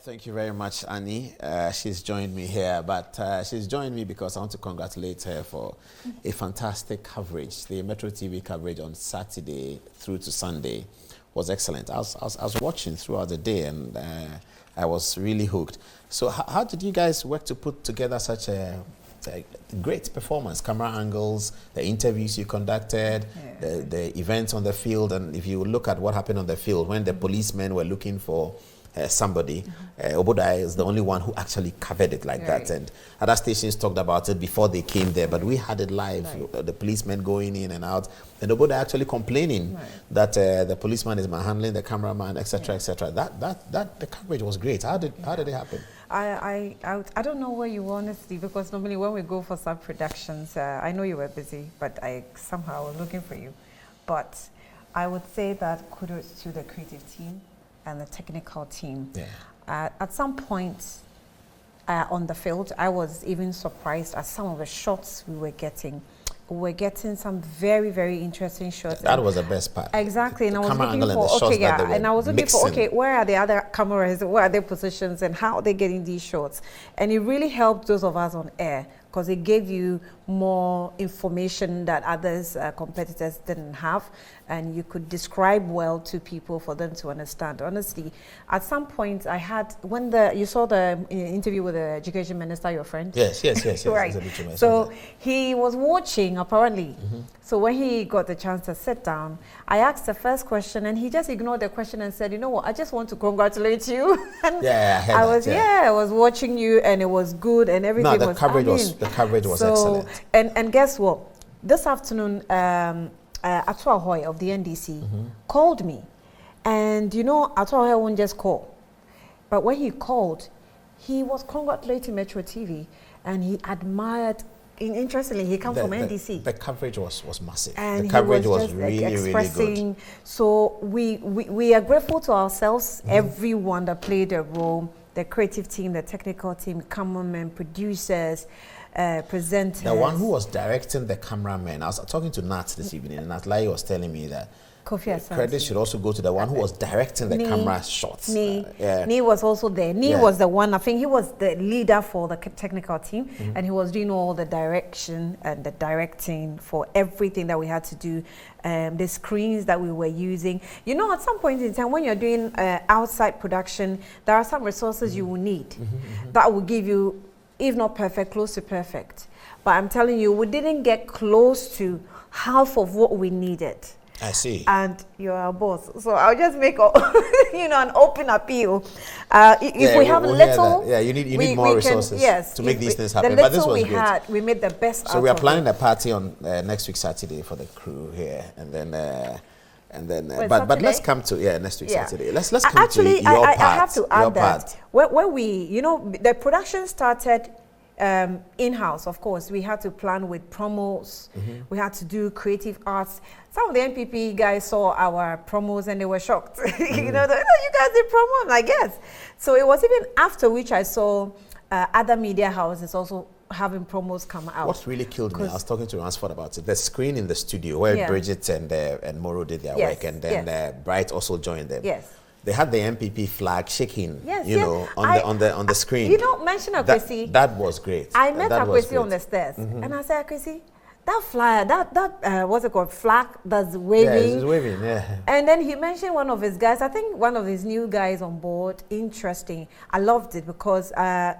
Thank you very much, Annie. She's joined me here, but she's joined me because I want to congratulate her for a fantastic coverage. The Metro TV coverage on Saturday through to Sunday was excellent. I was watching throughout the day, and I was really hooked. So how did you guys work to put together such a great performance? Camera angles, the interviews you conducted, the events on the field, and if you look at what happened on the field when the policemen were looking for somebody, Obodai is the only one who actually covered it like that, and other stations talked about it before they came there, but we had it live, the policemen going in and out, and Obodai actually complaining that the policeman is manhandling the cameraman, etc., etc. That the coverage was great. How did it happen? I don't know where you were, honestly, because normally when we go for some productions, I know you were busy, but I somehow was looking for you. But I would say that kudos to the creative team and the technical team. At some point on the field, I was even surprised at some of the shots we were getting. We were getting some very, very interesting shots. That was the best part. Exactly, and I was looking for, and I was looking for, where are the other cameras, where are their positions, and how are they getting these shots? And it really helped those of us on air, because it gave you more information that others, competitors didn't have, and you could describe well to people for them to understand. Honestly, at some point I had, when you saw the interview with the education minister, your friend? Yes. Right. So he was watching, apparently. So when he got the chance to sit down, I asked the first question, and he just ignored the question and said, you know what, I just want to congratulate you. And I was watching you, and it was good, and everything the coverage was excellent. And guess what? This afternoon, Atuahoy of the NDC called me. And you know, Atuahoy won't just call. But when he called, he was congratulating Metro TV, and he admired. Interestingly, he comes from NDC. The coverage was massive. And the coverage was really good. So we are grateful to ourselves, everyone that played a role, the creative team, the technical team, cameramen, producers, presenters. The one who was directing the cameraman, I was talking to Nat this evening, and Nat Lai was telling me that credit should also go to the one who was directing the camera shots. Nee was also there. Nee was the one, I think he was the leader for the technical team, and he was doing all the direction and the directing for everything that we had to do, the screens that we were using. You know, at some point in time, when you're doing outside production, there are some resources you will need that will give you, if not perfect, close to perfect. But I'm telling you, we didn't get close to half of what we needed. I see. And you're our boss. So I'll just make an open appeal. If we have little... you need more resources to make these things happen. But this was great. We made the best out of it. So we are planning a party on next week Saturday for the crew here. And then... but let's come to next week Saturday. Let's come to your part. I have to add that when we, the production started in-house. Of course, we had to plan with promos. We had to do creative arts. Some of the NPP guys saw our promos and they were shocked. You guys did promo? I'm like, yes. So it was even after which I saw other media houses also having promos come out. What really killed me, I was talking to Ransford about it, the screen in the studio where Bridget and Moro did their work, and then Bright also joined them. They had the NPP flag shaking, on the screen. You don't mention Akwesi. That was great. I met Akwesi on the stairs, and I said, Akwesi, that flyer, that what's it called, flag that's waving. Yeah, it's waving, And then he mentioned one of his guys, I think one of his new guys on board. Interesting. I loved it because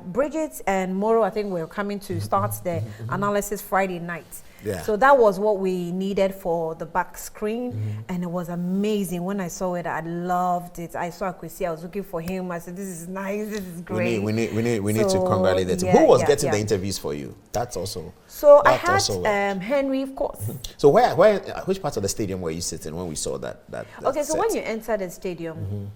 Bridget and Moro, I think, were coming to start the analysis Friday night. So that was what we needed for the back screen, and it was amazing. When I saw it, I loved it. I saw Akwesi, I was looking for him. I said, "This is nice. This is great." We need to congratulate him. Who was getting the interviews for you? That's also. So I had Henry, of course. So which part of the stadium were you sitting when we saw that okay, so when you enter the stadium.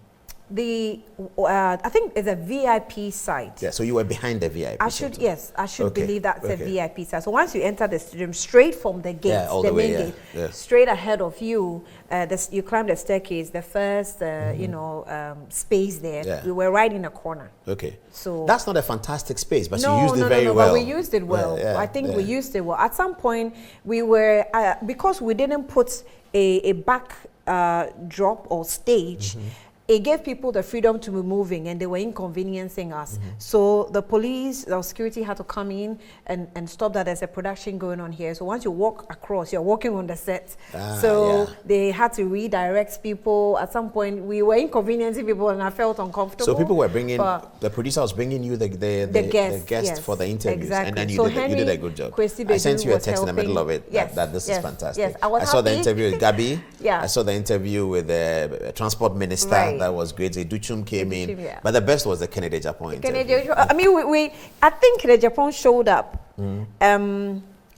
I think it's a VIP side. Yeah, so you were behind the VIP. I should believe that's a VIP side. So once you enter the stadium, straight from the gate, the main gate, straight ahead of you, you climb the staircase. The first, space there. We were right in a corner. Okay. So that's not a fantastic space, but you used it very well. But we used it well. I think we used it well. At some point, we were because we didn't put a back drop or stage. it gave people the freedom to be moving, and they were inconveniencing us. So the police, the security had to come in and stop that. There's a production going on here. So once you walk across, you're walking on the set. They had to redirect people. At some point, we were inconveniencing people, and I felt uncomfortable. So people were bringing, the producer was bringing you the guest for the interviews. Exactly. And then you did a good job. I sent you a text in the middle of it that this is fantastic. Yes, I saw the interview with Gabi. Yeah. I saw the interview with the transport minister. Right. That was great. Duchum came in. Yeah. But the best was the Ken Adjapong interview. I mean, I think Ken Adjapong showed up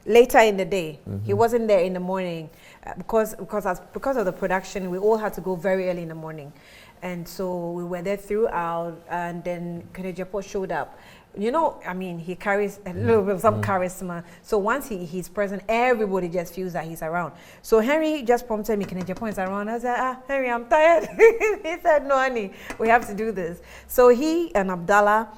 later in the day. He wasn't there in the morning because of the production. We all had to go very early in the morning. And so we were there throughout, and then Ken Adjapong showed up. You know, I mean, he carries a little bit of some charisma. So once he's present, everybody just feels that he's around. So Henry just prompted me, Ken Adjapong is around. I said, Henry, I'm tired. He said, no, honey, we have to do this. So he and Abdallah,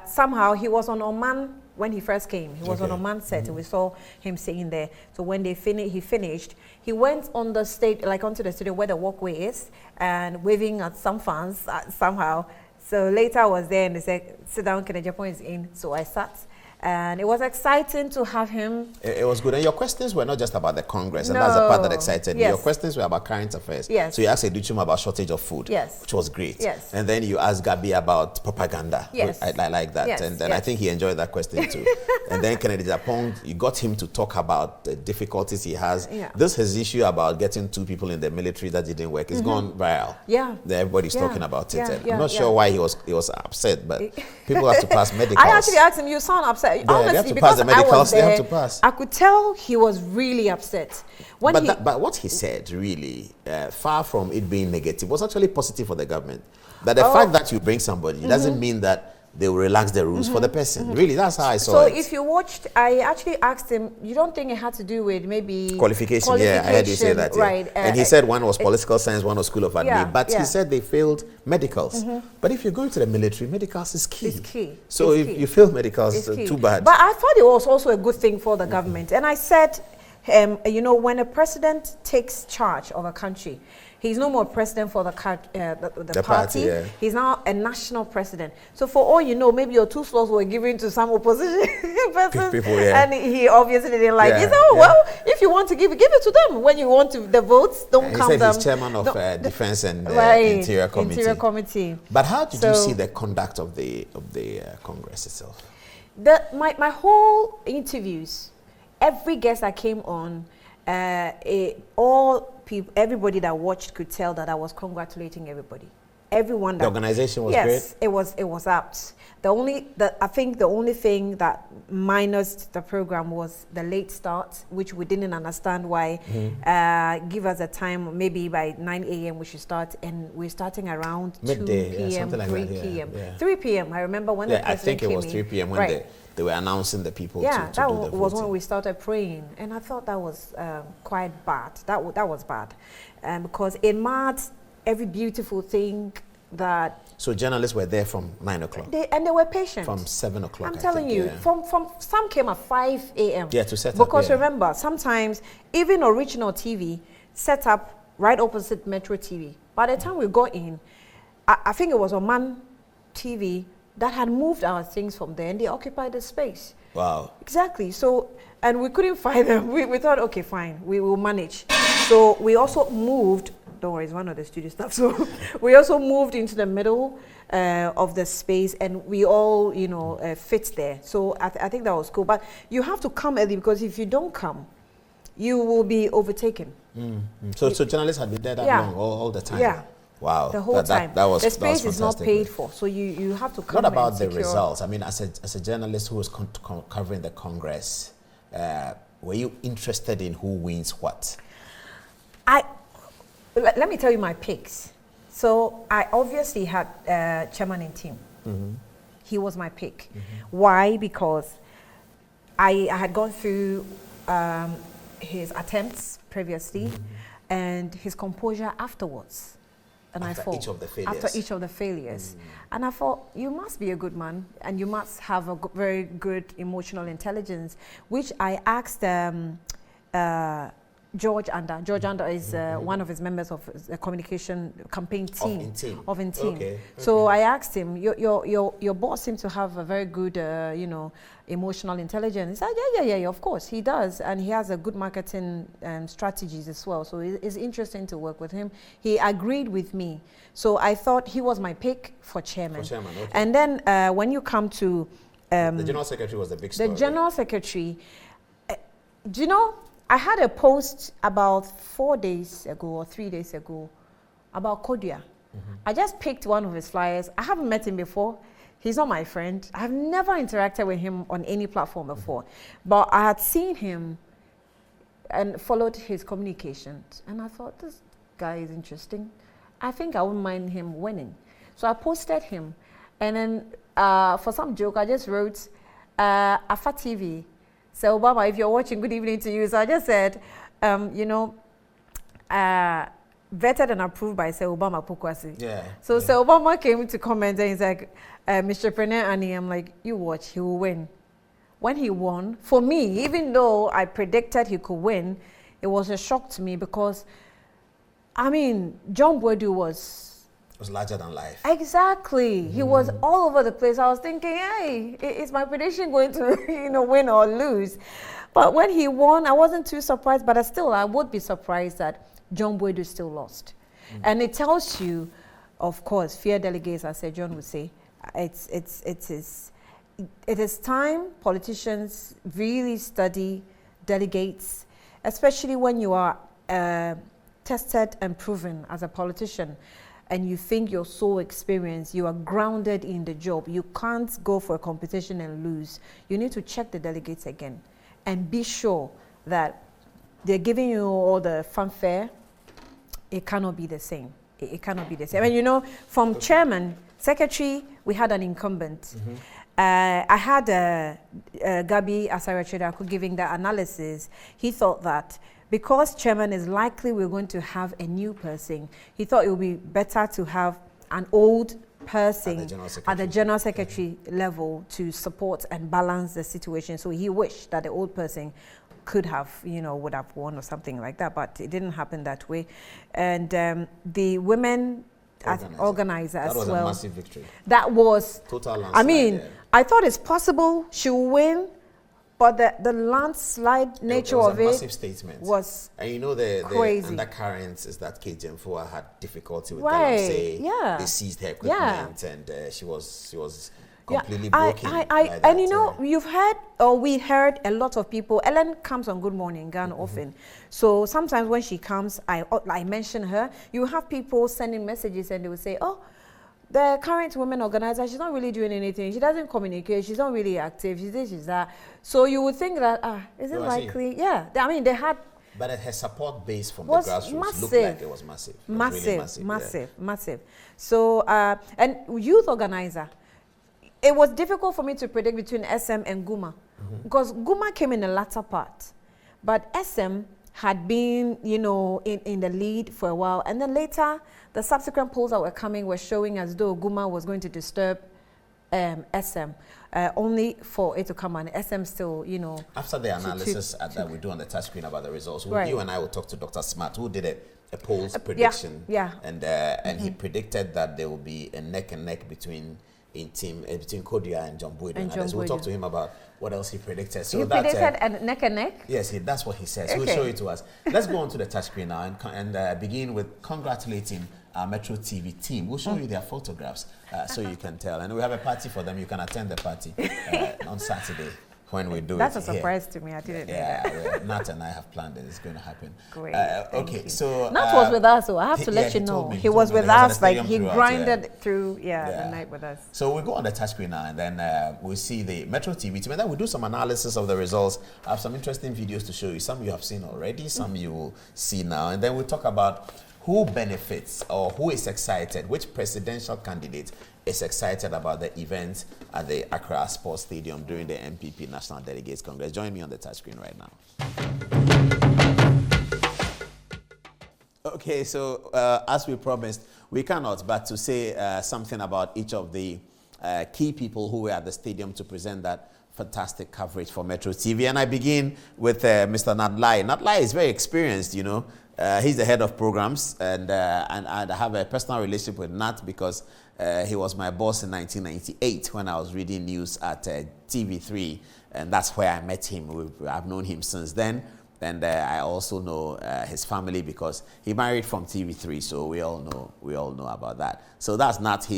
somehow he was on Oman when he first came. He was on Oman set. We saw him sitting there. So when he finished, he went on the stage, like onto the studio where the walkway is, and waving at some fans somehow. So later I was there and they said, sit down, Ken Adjapong is in. So I sat. And it was exciting to have him. It was good. And your questions were not just about the Congress, and that's the part that excited me. Your questions were about current affairs. Yes. So you asked Educhum about shortage of food, which was great. Yes. And then you asked Gabi about propaganda. Yes. I like that. Yes. And then I think he enjoyed that question too. And then Ken Adjapong, you got him to talk about the difficulties he has. Yeah. His issue about getting 2 people in the military that didn't work is gone viral. Yeah. Everybody's talking about it. Yeah. I'm not sure why he was upset, but people have to pass medicals. I actually asked him, you sound upset. Honestly, because the medicals, I was there, they have to pass. I could tell he was really upset. But what he said, really, far from it being negative, was actually positive for the government. That the fact that you bring somebody doesn't mean that they will relax the rules for the person. Really, that's how I saw it. So if you watched, I actually asked him, you don't think it had to do with maybe qualification? Yeah, I heard you say that. Right. And he said one was political science, one was school of admin. But he said they failed medicals. But if you're going to the military, medicals is key. It's key. So if you fail medicals, too bad. But I thought it was also a good thing for the government. And I said, you know, when a president takes charge of a country, he's no more president for the party. He's now a national president. So for all you know, maybe your 2 slots were given to some opposition persons, and he obviously didn't like it. So well, if you want to give it to them. When you want the votes, don't count them. He said he's chairman of Defense and Interior Committee. But how did you see the conduct of the Congress itself? My whole interviews, every guest that came on, everybody that watched could tell that I was congratulating everybody. Everyone. The organization was great. Yes, it was apt. I think the only thing that minused the program was the late start, which we didn't understand why. Give us a time, maybe by 9 a.m. we should start, and we're starting around midday, 2 p.m., like 3 that, p.m. 3 p.m. I remember when the president I think it was 3 p.m. when they were announcing the people to do the voting. Yeah, that was when we started praying, and I thought that was quite bad. That was bad, because it marred every beautiful thing that. So journalists were there from 9 o'clock. And they were patient. From 7 o'clock. I'm telling you, from some came at 5 a.m. Yeah, to set up. Because remember, sometimes even original TV set up right opposite Metro TV. By the time we got in, I think it was Oman TV that had moved our things from there, and they occupied the space. Wow. Exactly. So, and we couldn't find them. We thought, okay, fine, we will manage. So we also moved. Don't worry, it's one of the studio staff. So we also moved into the middle of the space, and we all, fit there. So I think that was cool. But you have to come early, because if you don't come, you will be overtaken. So journalists had been there that long, all the time? Yeah. Wow. The whole time. The space is not paid for, so you have to come. What about the results? I mean, as a journalist who was covering the Congress, were you interested in who wins what? Let me tell you my picks. So I obviously had chairman in team. He was my pick. Why? Because I had gone through his attempts previously and his composure afterwards. And after each of the failures. And I thought, you must be a good man, and you must have a very good emotional intelligence, which I asked George Anda. George Anda is one of his members of the communication campaign team. Of In Team. Okay. So I asked him, your boss seems to have a very good, emotional intelligence. He said, yeah, of course, he does. And he has a good marketing strategies as well. So it's interesting to work with him. He agreed with me. So I thought he was my pick for chairman. Okay. And then when you come to... the General Secretary was the big story. The General Secretary, do you know, I had a post about 4 days ago or 3 days ago about Kodia. I just picked one of his flyers. I haven't met him before. He's not my friend. I've never interacted with him on any platform before. But I had seen him and followed his communications. And I thought, this guy is interesting. I think I wouldn't mind him winning. So I posted him. And then for some joke, I just wrote, Afa TV. So Obama, if you're watching, good evening to you. So I just said, vetted and approved by Sir Obama Pokwasi. Yeah. So Sir Obama came to comment and he's like, Mr. Preneur Annie, I'm like, you watch, he will win. When he won, for me, even though I predicted he could win, it was a shock to me because, John Boadu was larger than life. Exactly. He was all over the place. I was thinking, hey, is my prediction going to, win or lose? But when he won, I wasn't too surprised, but I would be surprised that John Boadu still lost. And it tells you, of course, fear delegates, as Sir John would say, it is time politicians really study delegates, especially when you are tested and proven as a politician. And you think you're so experienced, you are grounded in the job. You can't go for a competition and lose. You need to check the delegates again and be sure that they're giving you all the fanfare. It cannot be the same. It cannot be the same. And from chairman, secretary, we had an incumbent. I had Gabi Asare-Chedaku giving the analysis. He thought that because chairman is likely we're going to have a new person, he thought it would be better to have an old person at the general secretary level to support and balance the situation. So he wished that the old person could have, would have won or something like that, but it didn't happen that way. And the women organizer as well. That was a massive victory. That was total landslide. I thought it's possible she will win. But the landslide nature of it massive statement. Was and the undercurrents is that KGM4 had difficulty with Galamsey. Yeah. They seized her equipment and she was completely broken. You've heard, or we heard a lot of people. Ellen comes on Good Morning Ghana often. So sometimes when she comes, I mention her. You have people sending messages and they will say, oh, the current women organizer, she's not really doing anything. She doesn't communicate. She's not really active. She's this, she's that. So you would think that, is it likely? Yeah. They had... But her support base from the grassroots looked like it was massive. Massive. So, and youth organizer, it was difficult for me to predict between SM and Guma. Because Guma came in the latter part. But SM had been, in the lead for a while. And then later, the subsequent polls that were coming were showing as though Guma was going to disturb SM, only for it to come on. SM still, After the analysis that we do on the touch screen about the results, you and I will talk to Dr. Smart, who did a polls prediction. And he predicted that there will be a neck and neck between Kodia and John Boadu. We'll talk to him about what else he predicted. So he predicted a neck and neck? Yes, that's what he says. Okay. He'll show it to us. Let's go on to the touch screen now and begin with congratulating our Metro TV team. We'll show you their photographs so you can tell. And we have a party for them. You can attend the party on Saturday when we do That's it. That's a surprise to me. I didn't know that. Nat and I have planned it. It's going to happen. Great. Okay, so... Nat was with us, so I have to let you know. He was with us, he grinded through the night with us. So we'll go on the touch screen now, and then we'll see the Metro TV team, and then we'll do some analysis of the results. I have some interesting videos to show you. Some you have seen already, some you will see now, and then we'll talk about who benefits or who is excited, which presidential candidate is excited about the event at the Accra Sports Stadium during the NPP National Delegates Congress. Join me on the touch screen right now. Okay, so as we promised, we cannot but to say something about each of the key people who were at the stadium to present that fantastic coverage for Metro TV. And I begin with Mr. Nadlai. Nadlai is very experienced, you know. He's the head of programs, and I have a personal relationship with Nat because he was my boss in 1998 when I was reading news at TV3, and that's where I met him. I've known him since then. And I also know his family because he married from TV3, so we all know about that. So that's Nat. He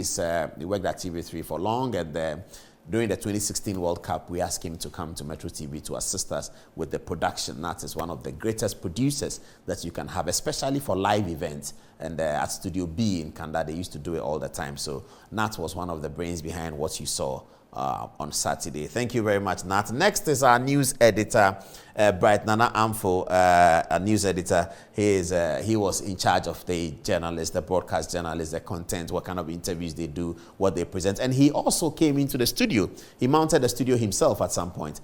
worked at TV3 for long, and during the 2016 World Cup, we asked him to come to Metro TV to assist us with the production. Nat is one of the greatest producers that you can have, especially for live events. And at Studio B in Kanda, they used to do it all the time. So Nat was one of the brains behind what you saw on Saturday. Thank you very much, Nat. Next is our news editor, Bright Nana Ampofo, a news editor. He was in charge of the journalists, the broadcast journalists, the content, what kind of interviews they do, what they present. And he also came into the studio. He mounted the studio himself at some point.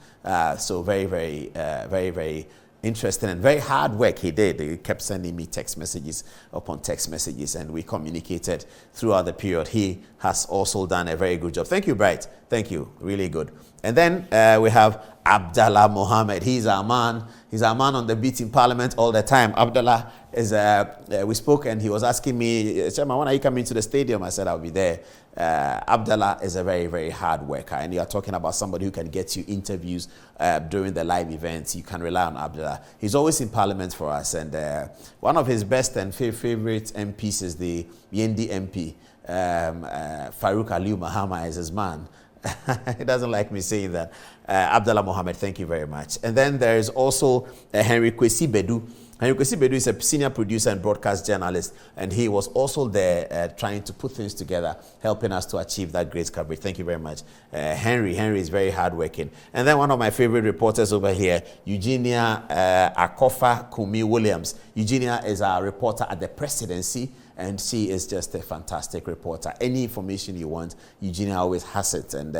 So very interesting and very hard work he did. He kept sending me text messages upon text messages, and we communicated throughout the period. He has also done a very good job. Thank you, Bright. Thank you. Really good. And then we have Abdallah Mohammed. He's our man. He's our man on the beat in Parliament all the time. Abdallah is, we spoke and he was asking me, Chairman, when are you coming to the stadium? I said, I'll be there. Abdallah is a very, very hard worker. And you are talking about somebody who can get you interviews during the live events. You can rely on Abdallah. He's always in Parliament for us. And one of his best and favorite MPs is the Yendi MP. Farouk Aliu Mahama is his man. He doesn't like me saying that. Abdallah Mohammed, thank you very much. And then there is also Henry Kwesi Bedu. Henry Kwesi Bedu is a senior producer and broadcast journalist, and he was also there trying to put things together, helping us to achieve that great coverage. Thank you very much. Henry is very hardworking. And then one of my favorite reporters over here, Eugenia Akofa Kumi Williams. Eugenia is our reporter at the presidency, and she is just a fantastic reporter. Any information you want, Eugenia always has it. And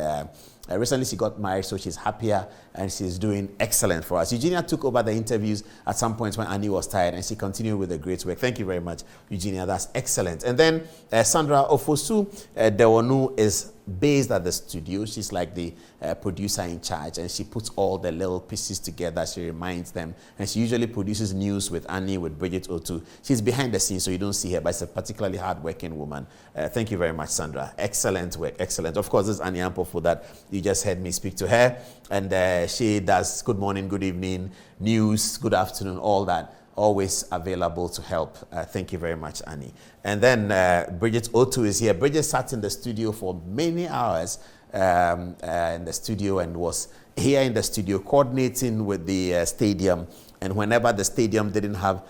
recently she got married, so she's happier and she's doing excellent for us. Eugenia took over the interviews at some point when Annie was tired, and she continued with the great work. Thank you very much, Eugenia. That's excellent. And then Sandra Ofosu Dewonu is based at the studio. She's like the producer in charge, and she puts all the little pieces together. She reminds them, and she usually produces news with Annie, with Bridget Otu. She's behind the scenes, so you don't see her, but it's a particularly hard-working woman. Thank you very much, Sandra. Excellent work, excellent. Of course, this is Annie Ampofo that you just heard me speak to her, and she does good morning, good evening, news, good afternoon, all that. Always available to help. Thank you very much, Annie. And then Bridget Otu is here. Bridget sat in the studio for many hours in the studio and was here in the studio coordinating with the stadium. And whenever the stadium didn't have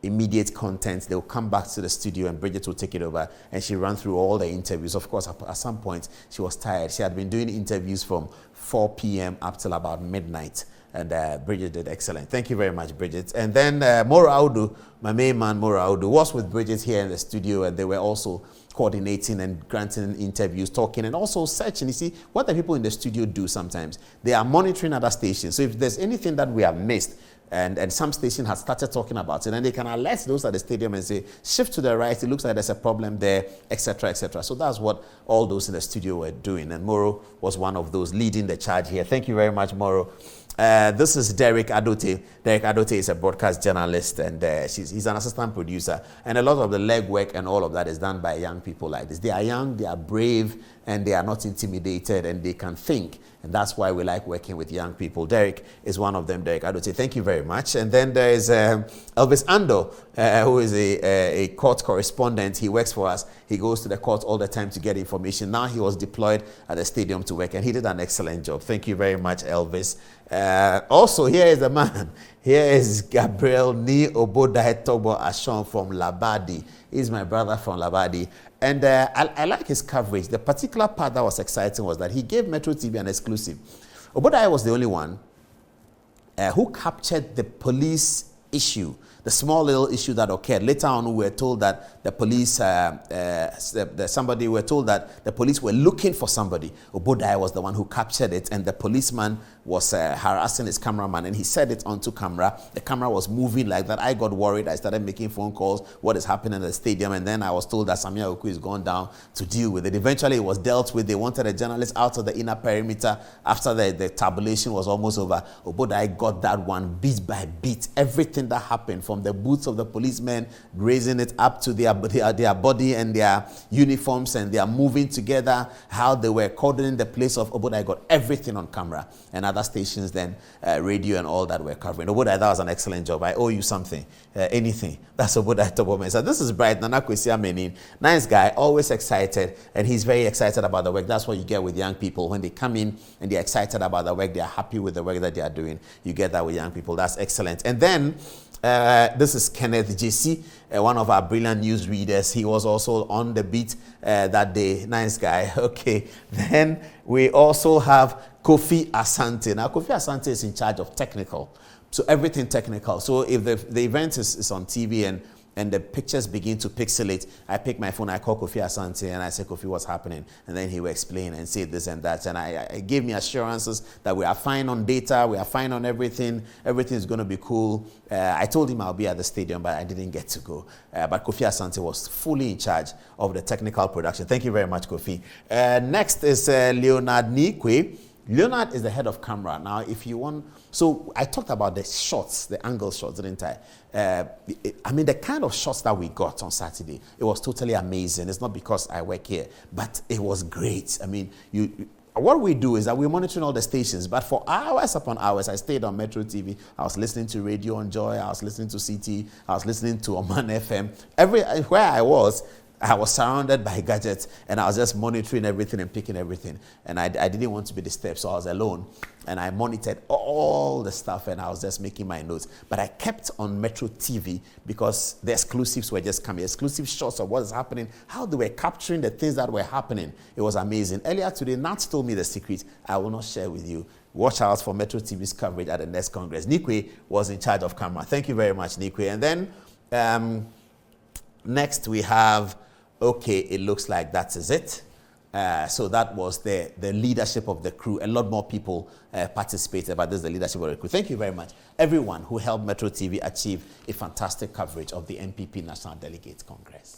immediate content, they will come back to the studio and Bridget will take it over, and she ran through all the interviews. Of course, at some point, she was tired. She had been doing interviews from 4 p.m. up till about midnight. And Bridget did excellent. Thank you very much, Bridget. And then Moro Audu, my main man, Moro Audu, was with Bridget here in the studio, and they were also coordinating and granting interviews, talking, and also searching. You see, what the people in the studio do sometimes, they are monitoring other stations. So if there's anything that we have missed, and some station has started talking about it, and they can alert those at the stadium and say, shift to the right, it looks like there's a problem there, etc., etc. So that's what all those in the studio were doing, and Moro was one of those leading the charge here. Thank you very much, Moro. This is Derek Adote. Derek Adote is a broadcast journalist, and he's an assistant producer. And a lot of the legwork and all of that is done by young people like this. They are young, they are brave, and they are not intimidated, and they can think. And that's why we like working with young people. Derek is one of them, Derek Adote. Thank you very much. And then there is Elvis Ando, who is a court correspondent. He works for us. He goes to the court all the time to get information. Now he was deployed at the stadium to work, and he did an excellent job. Thank you very much, Elvis. Also, here is the man. Here is Gabriel Ni Obodai Tobo Ashon from Labadi. He's my brother from Labadi. And I like his coverage. The particular part that was exciting was that he gave Metro TV an exclusive. Obodai was the only one who captured the police issue, the small little issue that occurred. Later on, we were told that the police, were told that the police were looking for somebody. Obodai was the one who captured it, and the policeman was harassing his cameraman, and he said it onto camera. The camera was moving like that. I got worried. I started making phone calls. What is happening in the stadium? And then I was told that Samia Oku is gone down to deal with it. Eventually, it was dealt with. They wanted a journalist out of the inner perimeter after the tabulation was almost over. But I got that one bit by bit. Everything that happened, from the boots of the policemen raising it up to their body and their uniforms, and they are moving together, how they were coordinating the place of Obodai. I got everything on camera, and other stations then, radio and all that were covering. Obodai, that was an excellent job. I owe you something, anything. That's Obodai Tobome. So this is Bright Nana Kwesi Amenin. Nice guy, always excited, and he's very excited about the work. That's what you get with young people. When they come in and they're excited about the work, they're happy with the work that they are doing. You get that with young people. That's excellent. And then this is Kenneth Adjapong, one of our brilliant news readers. He was also on the beat that day. Nice guy. Okay. Then we also have Kofi Asante. Now, Kofi Asante is in charge of technical. So everything technical. So if the event is on TV and the pictures begin to pixelate, I pick my phone, I call Kofi Asante, and I say, Kofi, what's happening? And then he will explain and say this and that. And I gave me assurances that we are fine on data, we are fine on everything, everything is going to be cool. I told him I'll be at the stadium, but I didn't get to go. But Kofi Asante was fully in charge of the technical production. Thank you very much, Kofi. Next is Leonard Nikwe. Leonard is the head of camera. Now, if you want, so I talked about the shots, the angle shots, didn't I? I mean, the kind of shots that we got on Saturday, it was totally amazing. It's not because I work here, but it was great. I mean, what we do is that we're monitoring all the stations, but for hours upon hours, I stayed on Metro TV. I was listening to Radio on Joy. I was listening to CT. I was listening to Oman FM. Where I was surrounded by gadgets, and I was just monitoring everything and picking everything. And I didn't want to be disturbed, so I was alone. And I monitored all the stuff, and I was just making my notes. But I kept on Metro TV because the exclusives were just coming. Exclusive shots of what is happening, how they were capturing the things that were happening. It was amazing. Earlier today, Nat told me the secret. I will not share with you. Watch out for Metro TV's coverage at the next Congress. Nikwe was in charge of camera. Thank you very much, Nikwe. And then next we have, okay, it looks like that is it. So that was the leadership of the crew. A lot more people participated, but this is the leadership of the crew. Thank you very much, everyone who helped Metro TV achieve a fantastic coverage of the NPP National Delegates Congress.